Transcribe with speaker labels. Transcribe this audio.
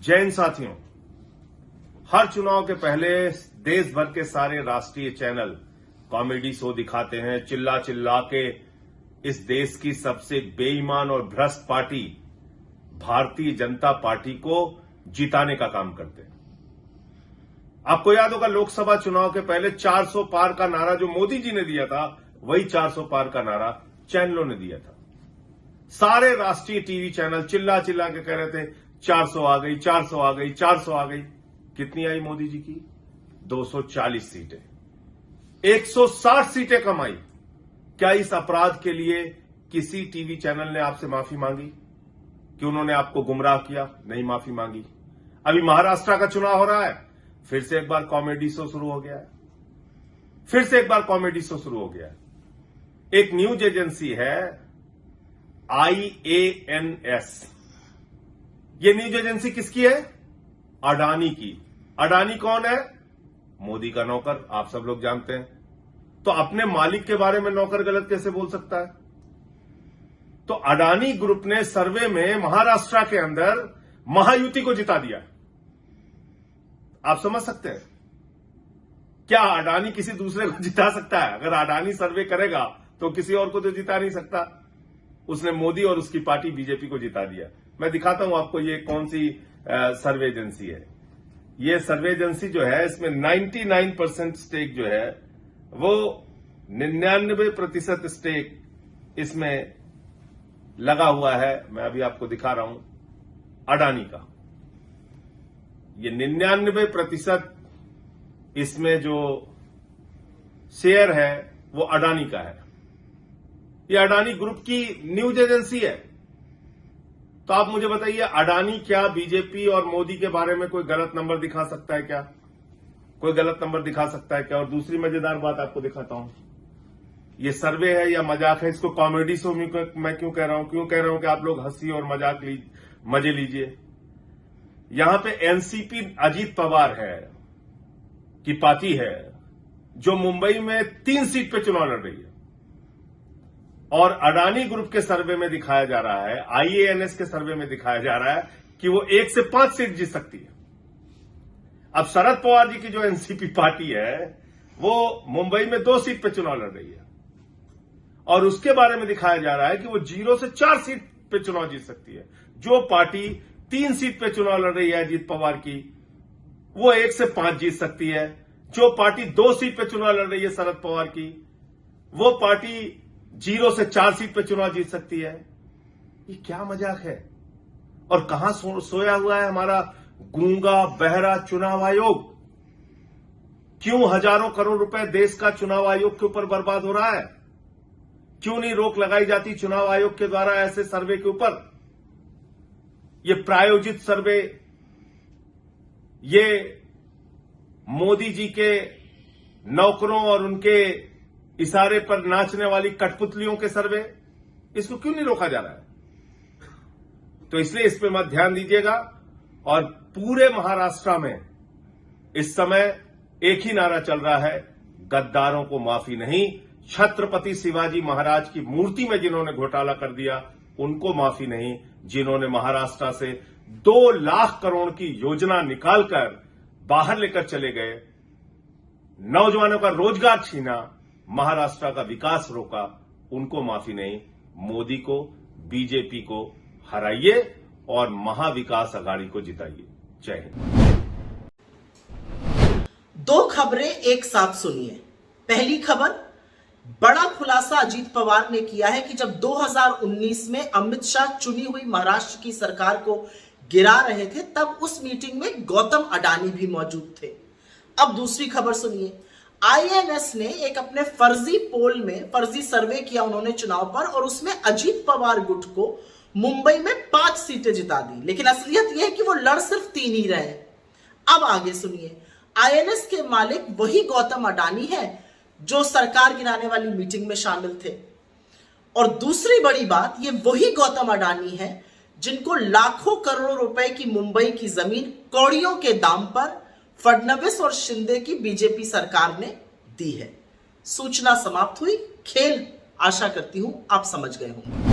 Speaker 1: जय हिंद साथियों, हर चुनाव के पहले देश भर के सारे राष्ट्रीय चैनल कॉमेडी शो दिखाते हैं। चिल्ला चिल्ला के इस देश की सबसे बेईमान और भ्रष्ट पार्टी भारतीय जनता पार्टी को जिताने का काम करते हैं। आपको याद होगा, लोकसभा चुनाव के पहले 400 पार का नारा जो मोदी जी ने दिया था, वही 400 पार का नारा चैनलों ने दिया था। सारे राष्ट्रीय टीवी चैनल चिल्ला चिल्ला के कह रहे थे 400 आ गई, 400 आ गई, 400 आ गई। कितनी आई मोदी जी की? 240 सीटें, 160 सीटें कमाई। क्या इस अपराध के लिए किसी टीवी चैनल ने आपसे माफी मांगी कि उन्होंने आपको गुमराह किया? नहीं माफी मांगी। अभी महाराष्ट्र का चुनाव हो रहा है, फिर से एक बार कॉमेडी शो शुरू हो गया है। फिर से एक बार कॉमेडी शो शुरू हो गया है। एक न्यूज एजेंसी है IANS। ये न्यूज एजेंसी किसकी है? अडानी की। अडानी कौन है? मोदी का नौकर, आप सब लोग जानते हैं। तो अपने मालिक के बारे में नौकर गलत कैसे बोल सकता है? तो अडानी ग्रुप ने सर्वे में महाराष्ट्र के अंदर महायुति को जिता दिया। आप समझ सकते हैं? क्या अडानी किसी दूसरे को जिता सकता है? अगर अडानी सर्वे करेगा तो किसी और को तो जिता नहीं सकता। उसने मोदी और उसकी पार्टी बीजेपी को जिता दिया। मैं दिखाता हूं आपको ये कौन सी सर्वे एजेंसी है। ये सर्वे एजेंसी जो है, इसमें 99% स्टेक जो है, वो 99% स्टेक इसमें लगा हुआ है। मैं अभी आपको दिखा रहा हूं अडानी का। ये 99% इसमें जो शेयर है वो अडानी का है। ये अडानी ग्रुप की न्यूज एजेंसी है। तो आप मुझे बताइए, अडानी क्या बीजेपी और मोदी के बारे में कोई गलत नंबर दिखा सकता है क्या? कोई गलत नंबर दिखा सकता है क्या? और दूसरी मजेदार बात आपको दिखाता हूं। ये सर्वे है या मजाक है, इसको कॉमेडी शो में मैं क्यों कह रहा हूं? क्यों कह रहा हूं कि आप लोग हंसी और मजे लीजिए। यहां पे एनसीपी अजीत पवार है की पार्टी है, जो मुंबई में 3 सीट पे चुनाव लड़ रही है। और अडानी ग्रुप के सर्वे में दिखाया जा रहा है, IANS के सर्वे में दिखाया जा रहा है कि वो 1 से 5 सीट जीत सकती है। अब शरद पवार जी की जो एनसीपी पार्टी है, वो मुंबई में 2 सीट पे चुनाव लड़ रही है। और उसके बारे में दिखाया जा रहा है कि वो 0 से 4 सीट पे चुनाव जीत सकती है। जो पार्टी 3 सीट पे चुनाव लड़ रही है अजीत पवार की, वो 1 से 5 जीत सकती है। जो पार्टी 2 सीट पे चुनाव लड़ रही है शरद पवार की, वो पार्टी 0 से 4 सीट पे चुनाव जीत सकती है। ये क्या मजाक है? और कहां सोया हुआ है हमारा गूंगा बहरा चुनाव आयोग? क्यों हजारों करोड़ रुपए देश का चुनाव आयोग के ऊपर बर्बाद हो रहा है? क्यों नहीं रोक लगाई जाती चुनाव आयोग के द्वारा ऐसे सर्वे के ऊपर? ये प्रायोजित सर्वे, ये मोदी जी के नौकरों और उनके इशारे पर नाचने वाली कठपुतलियों के सर्वे, इसको क्यों नहीं रोका जा रहा है? तो इसलिए इस पे मत ध्यान दीजिएगा। और पूरे महाराष्ट्र में इस समय एक ही नारा चल रहा है, गद्दारों को माफी नहीं। छत्रपति शिवाजी महाराज की मूर्ति में जिन्होंने घोटाला कर दिया, उनको माफी नहीं। जिन्होंने महाराष्ट्र से 2 लाख करोड़ की योजना निकालकर बाहर लेकर चले गए, नौजवानों का रोजगार छीना, महाराष्ट्र का विकास रोका, उनको माफी नहीं। मोदी को, बीजेपी को हराइए और महाविकास आघाड़ी को जिताइए। जय हिंद।
Speaker 2: 2 खबरें एक साथ सुनिए। पहली खबर, बड़ा खुलासा अजीत पवार ने किया है कि जब 2019 में अमित शाह चुनी हुई महाराष्ट्र की सरकार को गिरा रहे थे, तब उस मीटिंग में गौतम अडानी भी मौजूद थे। अब दूसरी खबर सुनिए। IANS ने एक अपने फर्जी पोल में फर्जी सर्वे किया उन्होंने चुनाव पर, और उसमें अजीत पवार गुट को मुंबई में 5 सीटें जिता दी। लेकिन असलियत यह है कि वो लड़ सिर्फ 3 ही रहे। अब आगे सुनिए। IANS के मालिक वही गौतम अडानी है जो सरकार गिराने वाली मीटिंग में शामिल थे। और दूसरी बड़ी बात, ये वही गौतम अडानी है जिनको लाखों करोड़ों रुपए की मुंबई की जमीन कौड़ियों के दाम पर फडणवीस और शिंदे की बीजेपी सरकार ने दी है। सूचना समाप्त हुई। खेल आशा करती हूं आप समझ गए होंगे।